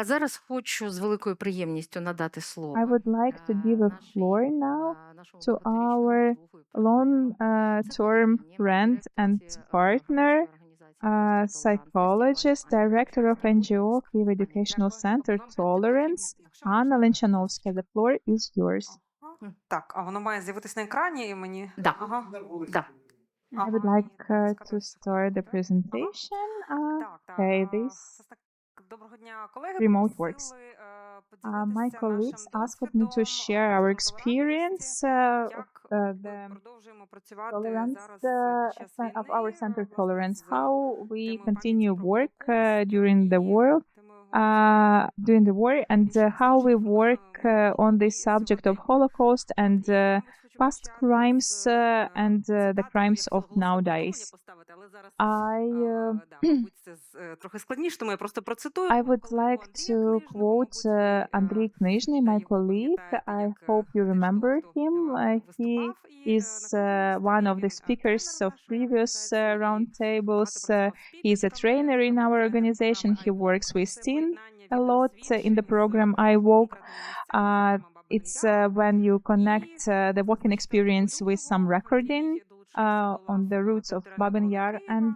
Зараз хочу з великою приємністю надати I слово would like to give a floor now нашого to довготрічного our другу і партнера. Це long-term friend and директорці partner, організації Київський толеранс psychologist, фестиваль Анна director of NGO Kyiv Аня. Educational Center Вам Tolerance, якщо Anna можна. Lenchovska. The floor is yours. Ага. Так, а воно має з'явитись на екрані і мені. Да. Ага. Да. I would Ага, like ні, to start the presentation. Так. Okay, this Це так. Доброго дня, колеги. remote works. Попросили My поділитися colleagues нашим asked me to досвідом share our у experience толерантності, of як ми the продовжуємо працювати tolerance зараз під час of our війни, center власне, tolerance, з how we темою continue пам'яті про work Голокост during the і war, темою during the war, and how we work on this і subject of сьогодення. Holocaust and І, мабуть, хочу past почати crimes з and the цитати, crimes якщо of голосове повідомлення nowadays. поставити, але зараз, I мабуть, це трохи складніше, тому я просто процитую I would колегу like Андрія to Книжного, quote мабуть, ви, Andrei Knyzhny, да, my його colleague. пам'ятаєте I як hope you теж remember того, хто him. He виступав. І is на кожному one столі of the він speakers тренер of нашої previous організації, roundtables. багато працював з He is a підлітками, trainer in our робить тренер organization. програми He iWalk. works with Це teen поєднання a lot in the відеозвідчень program з iWalk. конкретними місцями, зокрема Бабиним It's Яром. when you connect І the walking власне, з 24 experience with some лютого recording Андрій долучився до on лав the roots of територіальної Babin оборони Yar. Києва. And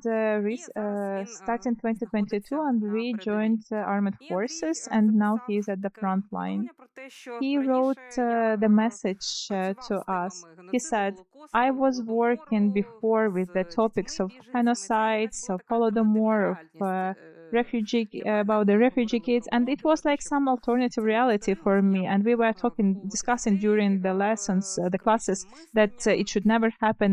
І зараз він starting 2022, знаходиться на Andrei передовій. joined armed І forces, Андрій and now записав he is at the таке front line. повідомлення про те, що He wrote раніше я the message працював to з us. темами He геноциду, said, I Голокосту, was working Голодомору, before with the з topics дітьми, of біженцями. Це genocides, якась була of така альтернативна Holodomor, of реальність refugee, для мене. about the Ми refugee говорили kids, про and it Голод, was про те, like що some alternative це не reality for повторилось, me. як And we were виховувати discussing дітей during the lessons, the з classes, критичним that it мисленням, should never happen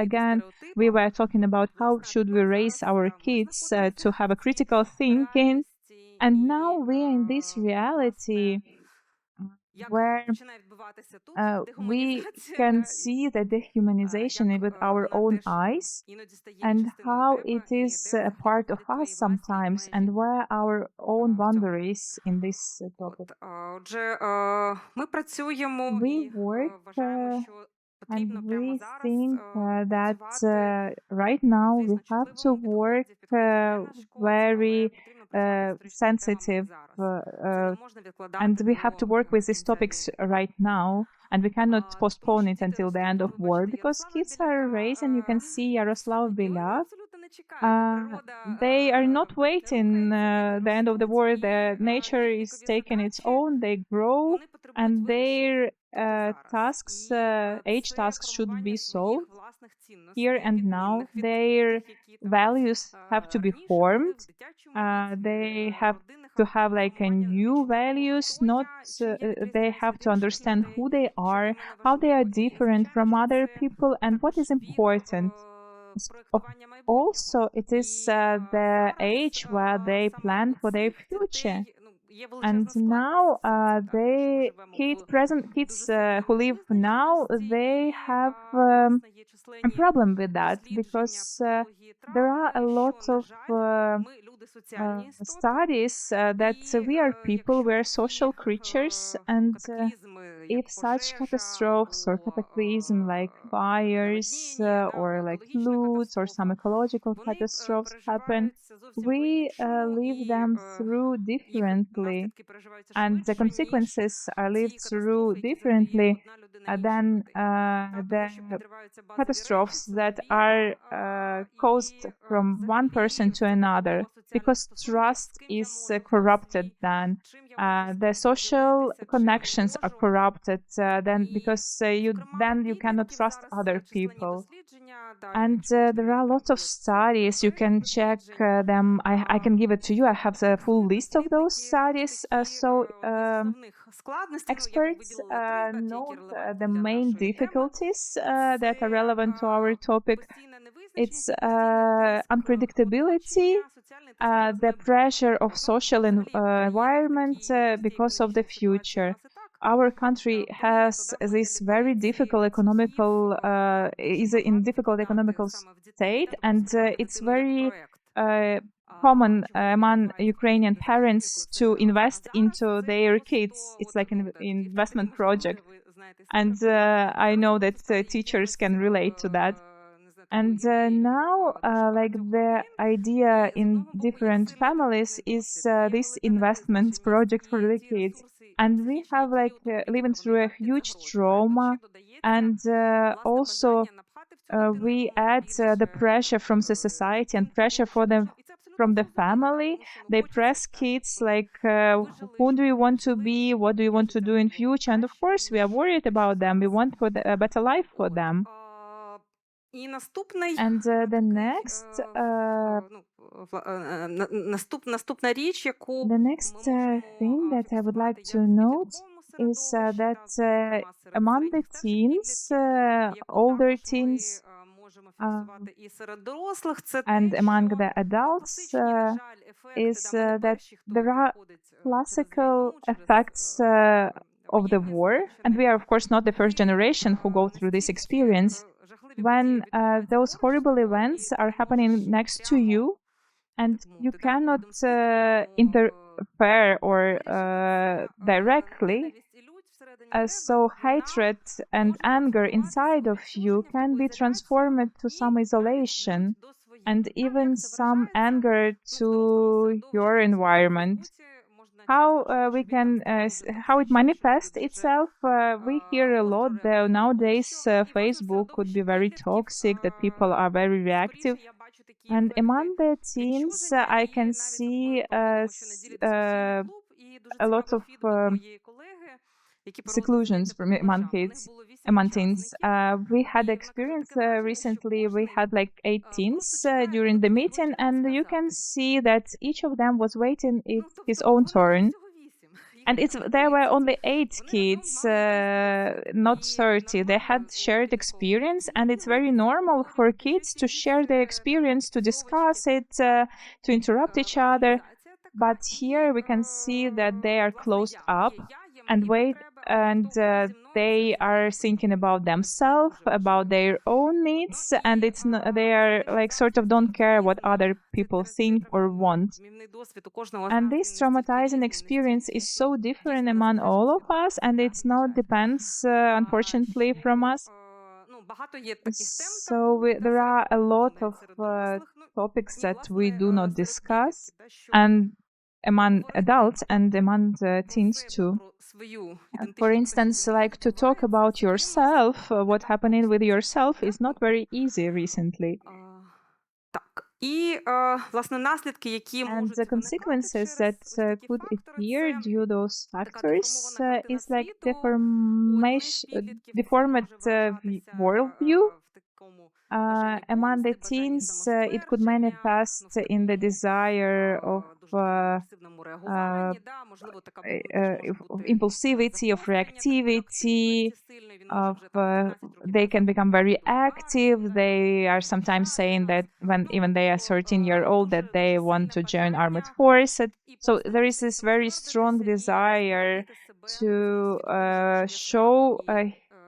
again. We стереотипам. were talking about how Власне, а should we тепер raise зараз our ми kids знаходимося to have a в цій critical thinking. реальності And і, now we are in this reality власне, як where починає відбуватися тут we дегуманізація, can да, see the dehumanization як with our вона own теж eyes, іноді стає and частиною how тебе, it і is де a в них part of проходять us твої власні sometimes, and межі where our own в цьому. boundaries in this topic. Отже, ми працюємо We і work вважаємо, що and потрібно прямо we зараз think that працювати right now we звісно, have to чутливому work підході, підході не нашкодзі, але very потрібно працювати з історичними sensitive, темами зараз. Це не можна відкладати and we до have to work with these кінця topics війни. right now, and we cannot postpone it Тож until діти the end of ростуть, war, бачите, because kids are Ярослава raised, and you can see Yaroslav Біляк, і вони Bilyak. абсолютно не чекають. Природа They are not waiting рухається, the end of the war. The діти nature ростуть, is їхні taking its задачі, own. They grow, вони потребують and вирішення their тут і зараз. tasks, І age це tasks, should be формування solved своїх власних цінностей, here and now. відмінних від Their тих, які там values have to be раніше були formed. в дитячому віці, They have родинних to або have like a формування new більш такого values. «хто Not я», чим я they відрізняюся have від to інших understand людей, who they що are, для мене how they are важливо. І different from звичайно, other це people, and what також is вік important. Of, проєктування майбутнього. also, it is І the зараз age where they саме plan у for their цих future. дітей є величезна And складність now з цим. Так, тому що ми the живемо kids, в present kids дуже сильній who live now, невизначеності, they і have власне є a численні problem with that, дослідження because психології there are a травми, lot що, на of жаль, ми люди соціальні істоти, studies that і we are people, we are якщо social такі creatures, and катаклізми, if як such пожежа catastrophes or або cataclysm like fires наводнення, or або like екологічна floods or some катастрофа, ecological вони catastrophes happen, переживаються зовсім we по-іншому, live і them through їх differently, наслідки переживаються and the швидше, ніж consequences are ті lived through катастрофи, які differently завдає одна людина іншій than людині. the Тому що підриваються базові catastrophes речі, that це are довіра, caused і from one person to another, because trust is corrupted then. The social connections are corrupted then, because you cannot trust other people. And there are a lot of studies. You can check them. I can give it to you. I have the full list of those studies. So experts note the main difficulties that are relevant to our topic. It's unpredictability, the pressure of social environment because of the future. Our country has this very difficult economical, is in difficult economical state, and it's very common among Ukrainian parents to invest into their kids. It's like an investment project. And I know that teachers can relate to that. And now, like the idea in different families is this investment project for the kids. And we have like living through a huge trauma, and also we add the pressure from the society and pressure for them from the family. They press kids like, who do you want to be? What do you want to do in future? And of course, we are worried about them. We want for a better life for them. And the next, the next thing that I would like to note is that among the teens, older teens, and among the adults, is that there are classical effects of the war, and we are of course not the first generation who go through this experience. When those horrible events are happening next to you, and you cannot interfere or directly, so hatred and anger inside of you can be transformed to some isolation, and even some anger to your environment. How we can, how it manifests itself, we hear a lot that nowadays Facebook could be very toxic, that people are very reactive. And among the teens, I can see a lot of seclusions from among kids, among teens. We had experience recently. We had like 8 teens during the meeting, and you can see that each of them was waiting his own turn. And there were only 8 kids, not 30. They had shared experience, and it's very normal for kids to share their experience, to discuss it, to interrupt each other. But here we can see that they are closed up and wait, and they are thinking about themselves, about their own needs, and they are like sort of don't care what other people think or want. And this traumatizing experience is so different among all of us, and it's not depends, unfortunately, from us. So there are a lot of topics that we do not discuss, and among adults and among the teens too. For instance, like to talk about yourself, what happening with yourself is not very easy recently. And the consequences that could appear due to those factors is like deformed worldview. Among the teens, it could manifest in the desire of impulsivity, of reactivity, they can become very active. They are sometimes saying that when even they are 13-year-old that they want to join armed forces. So there is this very strong desire to show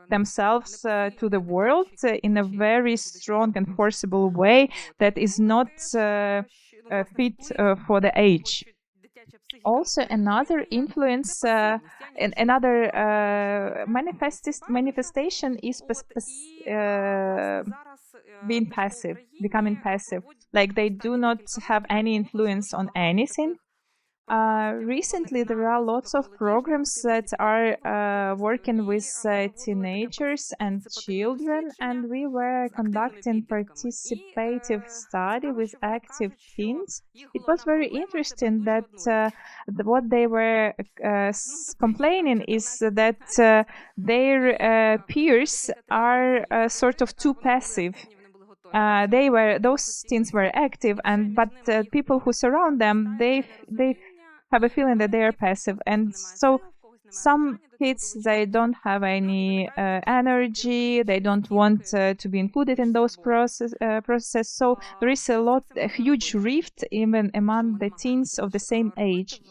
themselves to the world in a very strong and forcible way that is not fit for the age. Also, another influence, another manifestation is being passive, becoming passive. Like they do not have any influence on anything. Recently, there are lots of programs that are working with teenagers and children, and we were conducting participative study with active teens. It was very interesting that what they were complaining is that their peers are sort of too passive. Those teens were active, but people who surround them, they have a feeling that they are passive, and so some kids, they don't have any energy, they don't want to be included in those processes. So there is a huge rift even among the teens of the same age.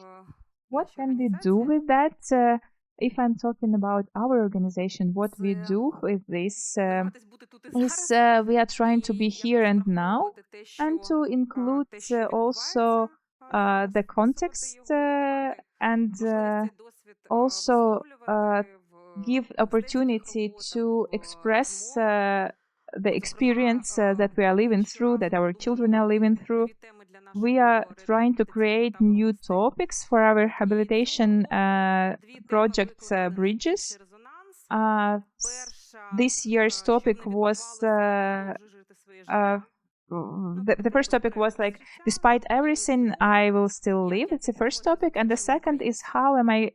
What can we do with that? If I'm talking about our organization, what we do with this is we are trying to be here and now, and to include also the context and also give opportunity to express the experience that we are living through, that our children are living through. We are trying to create new topics for our rehabilitation project Bridges. This year's topic was the first topic was like, despite everything, I will still live. It's the first topic. And the second is, how am I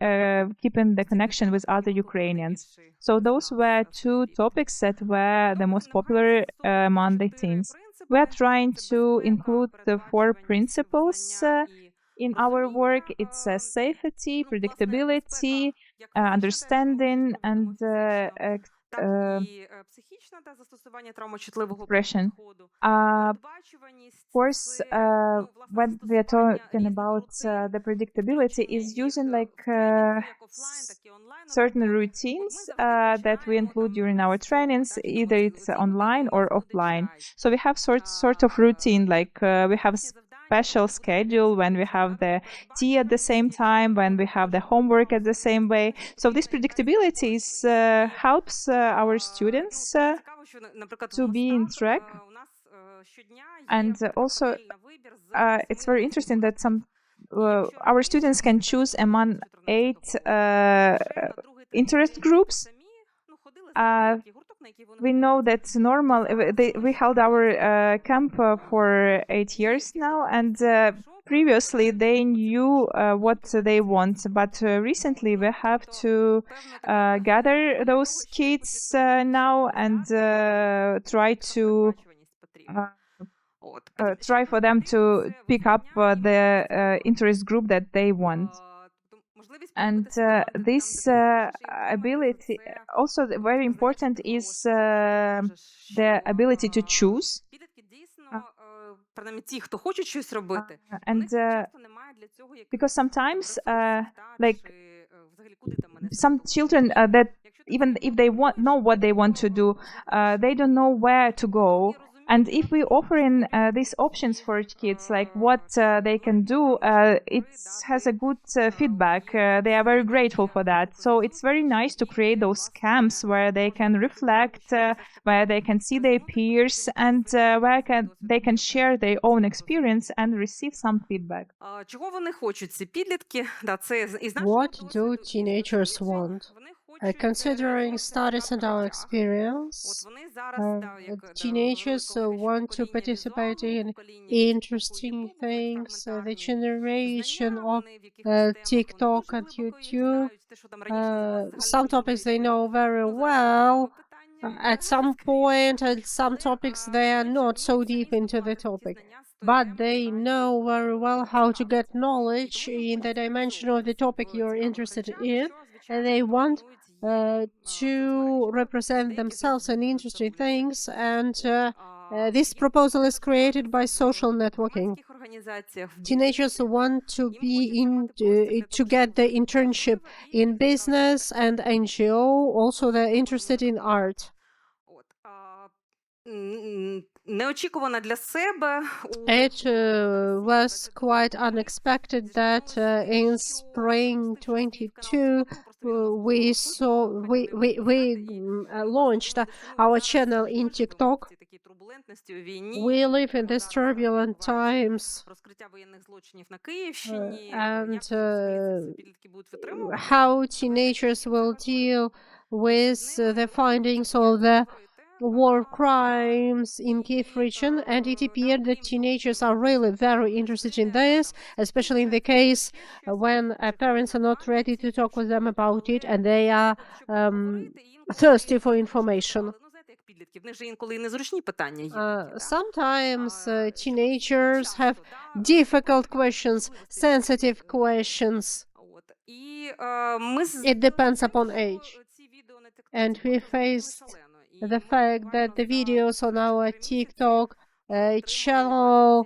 keeping the connection with other Ukrainians? So those were two topics that were the most popular among the teens. We are trying to include the 4 principles in our work. It's safety, predictability, understanding, and expression. Of course, when we are talking about the predictability, is using like certain routines that we include during our trainings, either it's online or offline. So we have sort of routine, like we have special schedule when we have the tea at the same time, when we have the homework at the same way. So this predictability helps our students to be in track. And also, it's very interesting that our students can choose among 8 interest groups. We know that's normal. We held our camp for 8 years now, and previously they knew what they want, but recently we have to gather those kids now and try for them to pick up the interest group that they want. And this ability, also very important, is the ability to choose. And because sometimes, like some children that even if they know what they want to do, they don't know where to go. And if we offer in these options for kids, like what they can do, it has a good feedback. They are very grateful for that. So it's very nice to create those camps where they can reflect, where they can see their peers, and where they can share their own experience and receive some feedback. What do teenagers want? Considering studies and our experience, teenagers want to participate in interesting things. The generation of TikTok and YouTube, some topics they know very well. At some point, at some topics, they are not so deep into the topic, but they know very well how to get knowledge in the dimension of the topic you're interested in, and they want to represent themselves in interesting things, and this proposal is created by social networking. Teenagers want to be to get the internship in business and NGO. Also, they're interested in art. It was quite unexpected that in spring 22 we launched our channel in TikTok. We live in these turbulent times, and how teenagers will deal with the findings of the war crimes in Kyiv region, and it appeared that teenagers are really very interested in this, especially in the case when parents are not ready to talk with them about it, and they are thirsty for information. Sometimes teenagers have difficult questions, sensitive questions. It depends upon age. And we faced the fact that the videos on our TikTok channel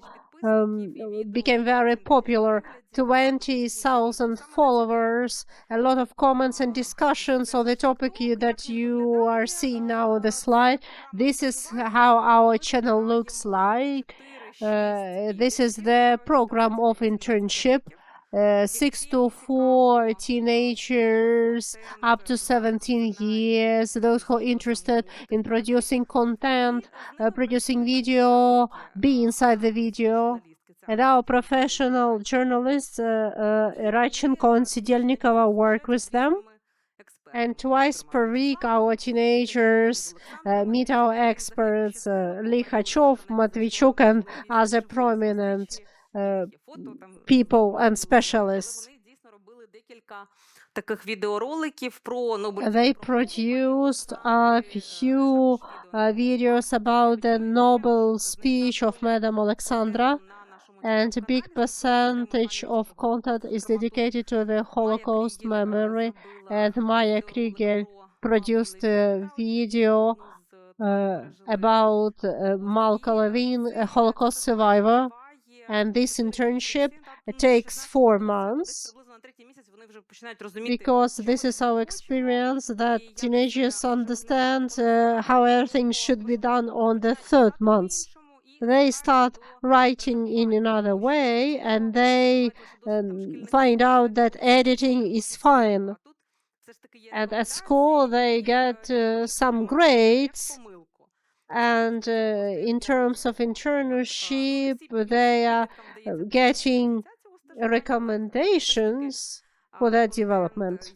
became very popular. 20,000 followers, a lot of comments and discussions on the topic that you are seeing now on the slide. This is how our channel looks like. This is the program of internship. 6 to 4 teenagers up to 17 years, those who are interested in producing content, producing video, be inside the video. And our professional journalists, Radchenko and Sidelnikova, work with them. And twice per week, our teenagers meet our experts, Likhachov, Matvichuk, and other prominent people and specialists. They produced a few videos about the Nobel speech of Madame Alexandra, and a big percentage of content is dedicated to the Holocaust memory. And Maya Krieger produced a video about Malka Levin, a Holocaust survivor. And this internship takes 4 months, because this is our experience that teenagers understand how everything should be done on the 3rd month. They start writing in another way, and they find out that editing is fine. And at school, they get some grades, and in terms of internship, they are getting recommendations for their development.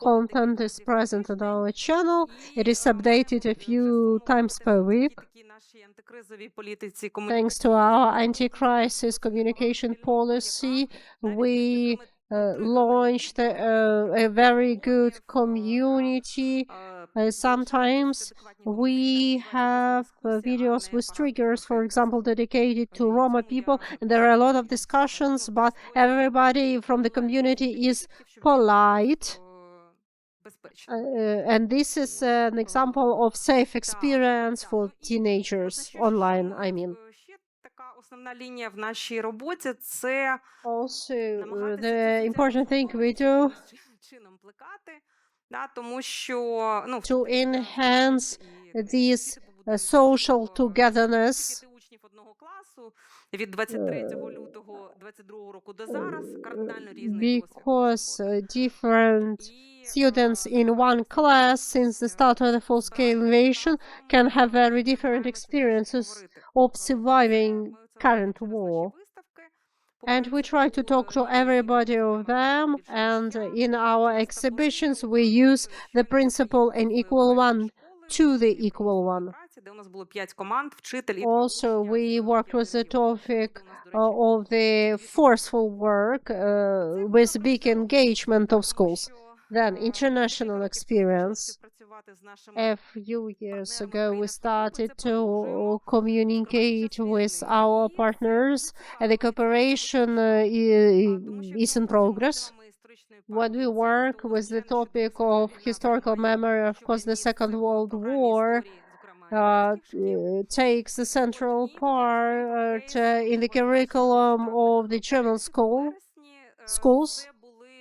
Content is present on our channel. It is updated a few times per week. Thanks to our anti-crisis communication policy, we launched a very good community. Sometimes we have videos with triggers, for example, dedicated to Roma people, and there are a lot of discussions, but everybody from the community is polite. And this is an example of safe experience for teenagers online, I mean. Also, the important thing we do to enhance this social togetherness, because different students in one class since the start of the full-scale invasion can have very different experiences of surviving current war. And we try to talk to everybody of them, and in our exhibitions we use the principle an equal one to the equal one. Also, we worked with the topic of the forceful work with big engagement of schools. Then international experience. A few years ago, we started to communicate with our partners, and the cooperation is in progress. When we work with the topic of historical memory, of course, the Second World War takes the central part in the curriculum of the German schools,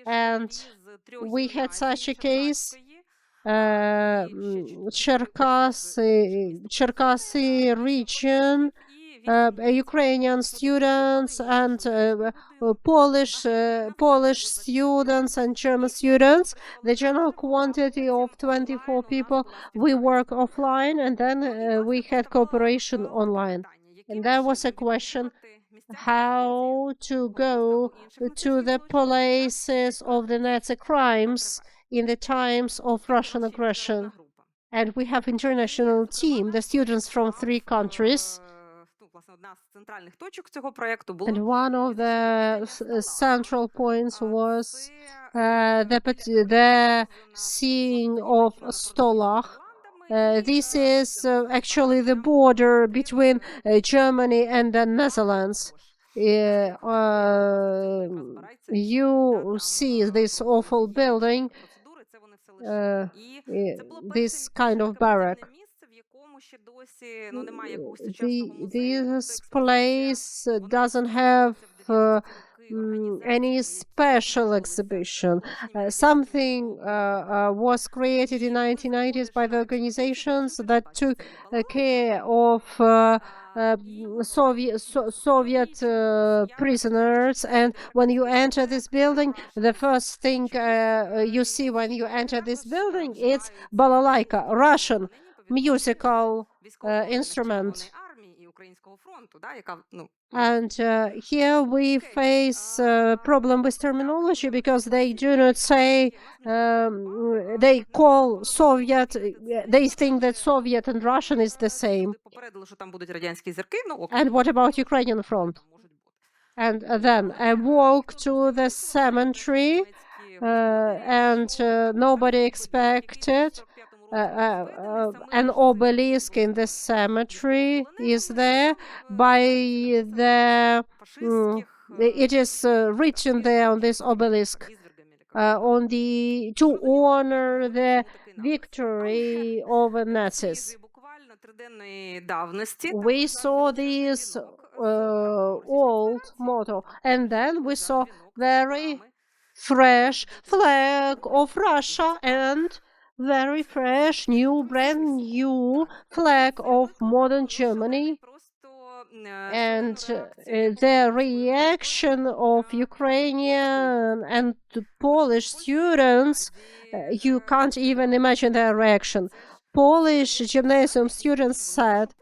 and we had such a case. Cherkasy region, Ukrainian students and Polish students and German students, the general quantity of 24 people. We work offline, and then we had cooperation online. And there was a question how to go to the places of the Nazi crimes in the times of Russian aggression. And we have international team, the students from 3 countries. And one of the central points was the seeing of Stolach. This is actually the border between Germany and the Netherlands. You see this awful building, this kind of barrack. This place doesn't have any special exhibition. Something was created in 1990s by the organizations that took care of Soviet prisoners, and when you enter this building, the first thing you see when you enter this building, it's balalaika, Russian musical instrument. And here we face a problem with terminology because they do not say, they call Soviet, they think that Soviet and Russian is the same. And what about Ukrainian front? And then I walk to the cemetery and nobody expected. An obelisk in the cemetery is there. By the it is written there on this obelisk on the to honor the victory over Nazis. We saw this old motto, and then we saw very fresh flag of Russia and very fresh, new, brand new flag of modern Germany. And the reaction of Ukrainian and Polish students, you can't even imagine their reaction. Polish gymnasium students said,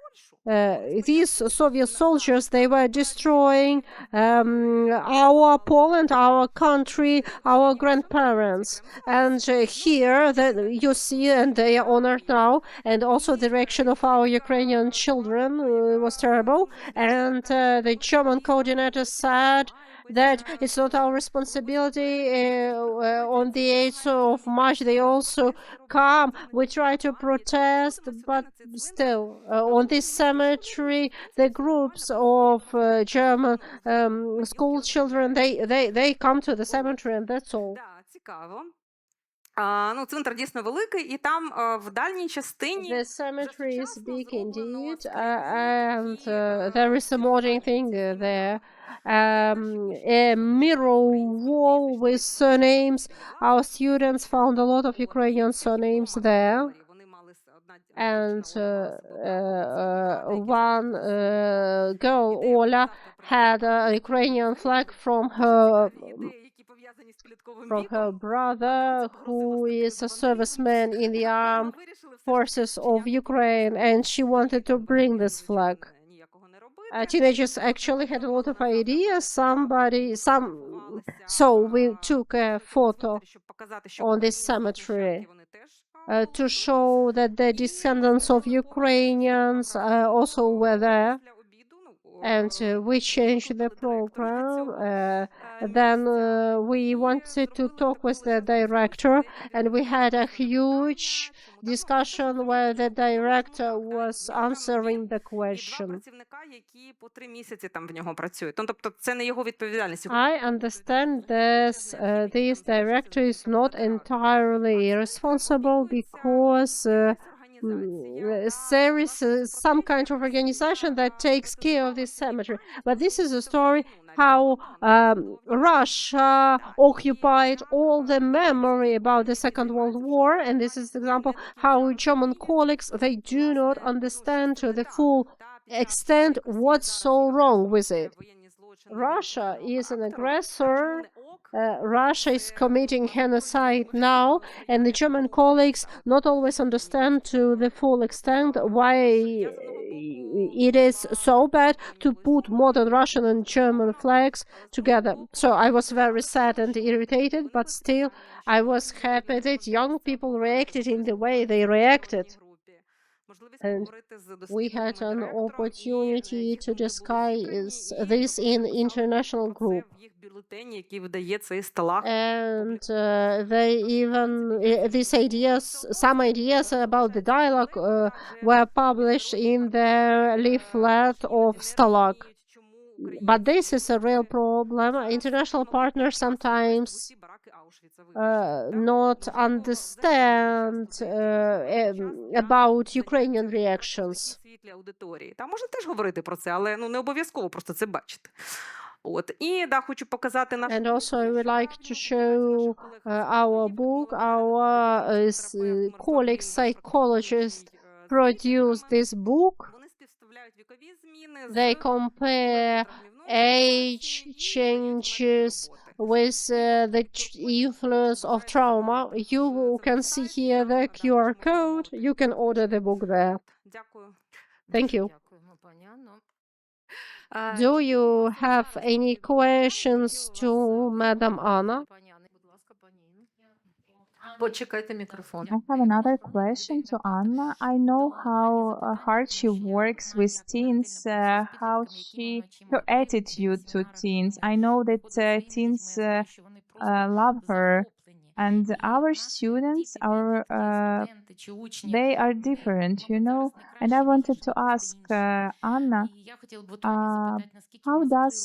these Soviet soldiers, they were destroying our Poland, our country, our grandparents. And here you see, and they are honored now, and also the reaction of our Ukrainian children was terrible. And the German coordinator said that it's not our responsibility. On the 8th of March, they also come. We try to protest, but still, on this cemetery, the groups of German school children, they come to the cemetery, and that's all. Ну, цвинтар дійсно великий, і там в дальній частині The cemetery is big indeed, and there is a modern thing there. A mirror wall with surnames. Our students found a lot of Ukrainian surnames there. And one girl, Ola, had a Ukrainian flag from her brother, who is a serviceman in the armed forces of Ukraine, and she wanted to bring this flag. Teenagers actually had a lot of ideas. So we took a photo on this cemetery to show that the descendants of Ukrainians also were there. And we changed the program. Then we wanted to talk with the director, and we had a huge discussion where the director was answering the question. I understand this director is not entirely responsible because there is some kind of organization that takes care of this cemetery. But this is a story how Russia occupied all the memory about the Second World War, and this is the example how German colleagues, they do not understand to the full extent what's so wrong with it. Russia is an aggressor. Russia is committing genocide now, and the German colleagues not always understand to the full extent why it is so bad to put modern Russian and German flags together. So I was very sad and irritated, but still I was happy that young people reacted in the way they reacted. And we had an opportunity to discuss this in international group. And they even, some ideas about the dialogue were published in the leaflet of Stalag. But this is a real problem. International partners sometimes not understand about Ukrainian reactions. Та можна теж говорити про це, але не обов'язково просто це бачити. От. І, да, хочу показати нашу And also, I would like to show our book. Our colleague psychologist produced this book. Вони співставляють вікові зміни They compare age changes with the influence of trauma. You can see here the QR code. You can order the book there. Дякую. Thank you. Дякуємо, пані Анно. Do you have any questions to Madam Anna? Пані Анни, будь ласка, пані Інно. Почекайте мікрофон. I have another question to Anna. I know how hard she works with teens, her attitude to teens. I know that teens love her, and our students, they are different, you know. And I wanted to ask Anna, how does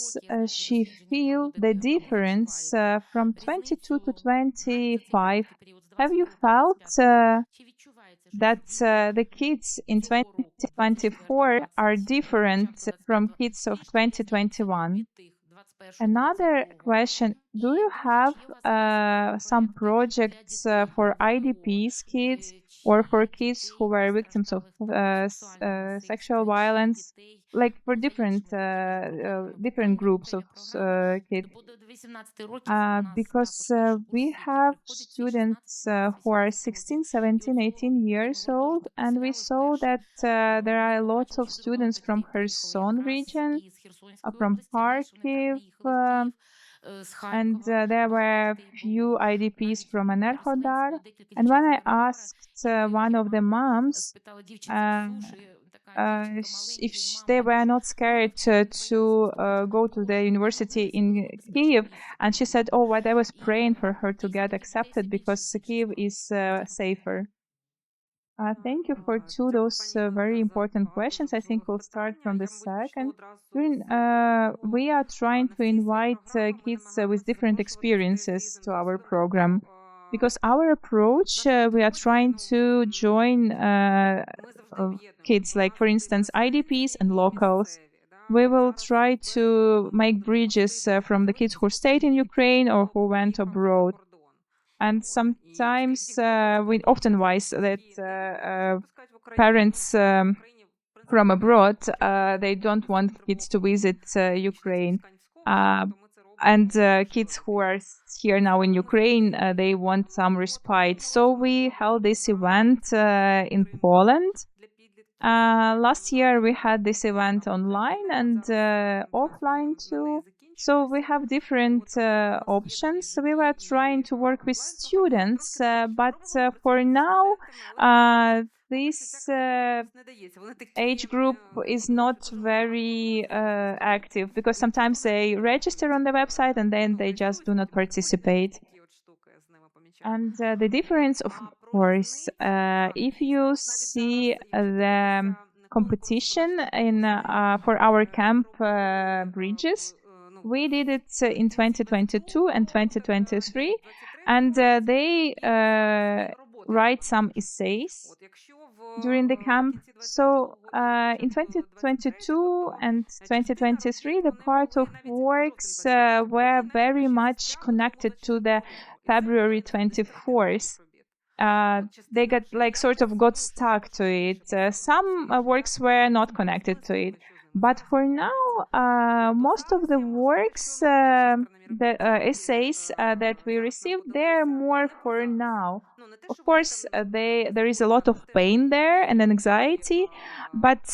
she feel the difference from 22 to 25? Have you felt that the kids in 2024 are different from kids of 2021? Another question, do you have some projects for IDPs kids or for kids who were victims of sexual violence, like for different groups of kids? Because we have students who are 16, 17, 18 years old, and we saw that there are a lot of students from Kherson region, from Kyiv, and there were few IDPs from Enerhodar. And when I asked one of the moms if they were not scared to go to the university in Kyiv, and she said, "Oh, what I was praying for her to get accepted because Kyiv is safer." Thank you for those very important questions. I think we'll start from the second. We are trying to invite kids with different experiences to our program. Because our approach, we are trying to join kids, like for instance, IDPs and locals. We will try to make bridges from the kids who stayed in Ukraine or who went abroad. And sometimes, often wise that parents from abroad, they don't want kids to visit Ukraine. And kids who are here now in Ukraine, they want some respite. So we held this event in Poland. Last year we had this event online and offline too. So we have different options. We were trying to work with students, but for now, this age group is not very active because sometimes they register on the website and then they just do not participate. And the difference, of course, if you see the competition for our camp bridges, we did it in 2022 and 2023, and they write some essays during the camp. So in 2022 and 2023, the part of works were very much connected to the February 24th. They got stuck to it. Some works were not connected to it. But for now, most of the works, the essays that we received, they're more for now. Of course, there is a lot of pain there and anxiety, but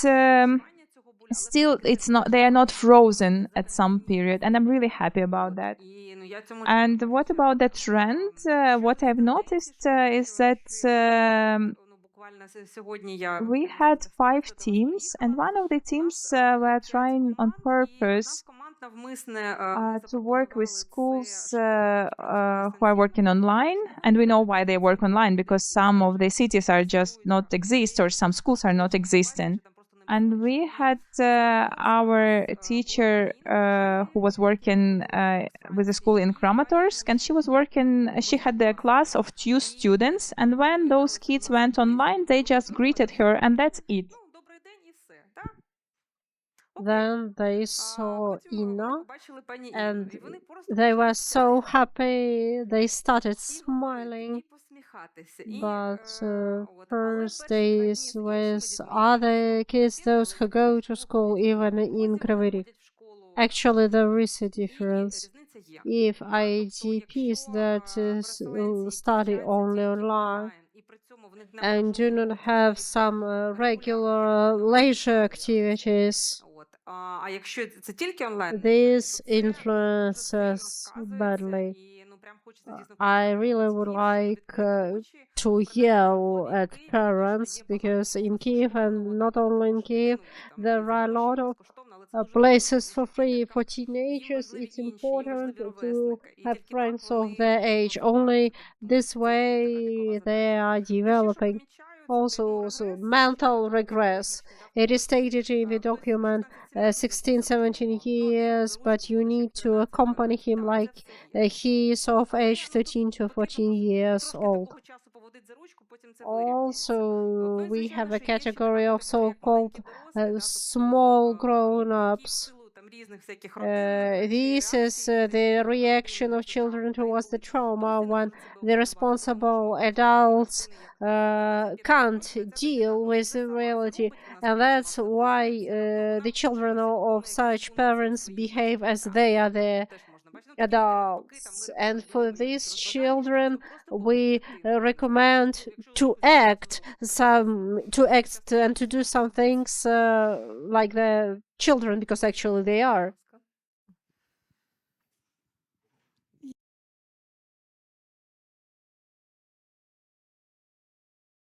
still, they are not frozen at some period, and I'm really happy about that. And what about the trend? What I've noticed is that we had 5 teams, and one of the teams were trying on purpose to work with schools who are working online. And we know why they work online, because some of the cities are just not exist, or some schools are not existing. And we had our teacher who was working with a school in Kramatorsk, and she had a class of 2 students, and when those kids went online, they just greeted her, and that's it. Then they saw Потім вони Inna, побачили пані and Інну, і вони просто they were почали so happy. They started і говорити, smiling. і посміхатися. І But от, але first перші 2 дні days з іншими with дітьми, other kids, those who go to school, even in Kyiv. Actually, there is a difference. Різниця є. If IDPs that study only online І при цьому в них and do not have some regular leisure activities, От. А якщо це тільки онлайн, this то це influences сказується, badly. і прям хочеться дійсно I really would like to yell at parents because in Kyiv and not only in Kyiv, there are a lot of places for free for teenagers. It's important to have friends of their age. Only this way they are developing. Also, mental regress. It is stated in the document 16, 17 years, but you need to accompany him like he is of age 13 to 14 years old. Also, we have a category of so-called small grown-ups. This is the reaction of children towards the trauma when the responsible adults can't deal with the reality, and that's why the children of such parents behave as they are the adults. And for these children, we recommend to act and to do some things like the children, because actually they are.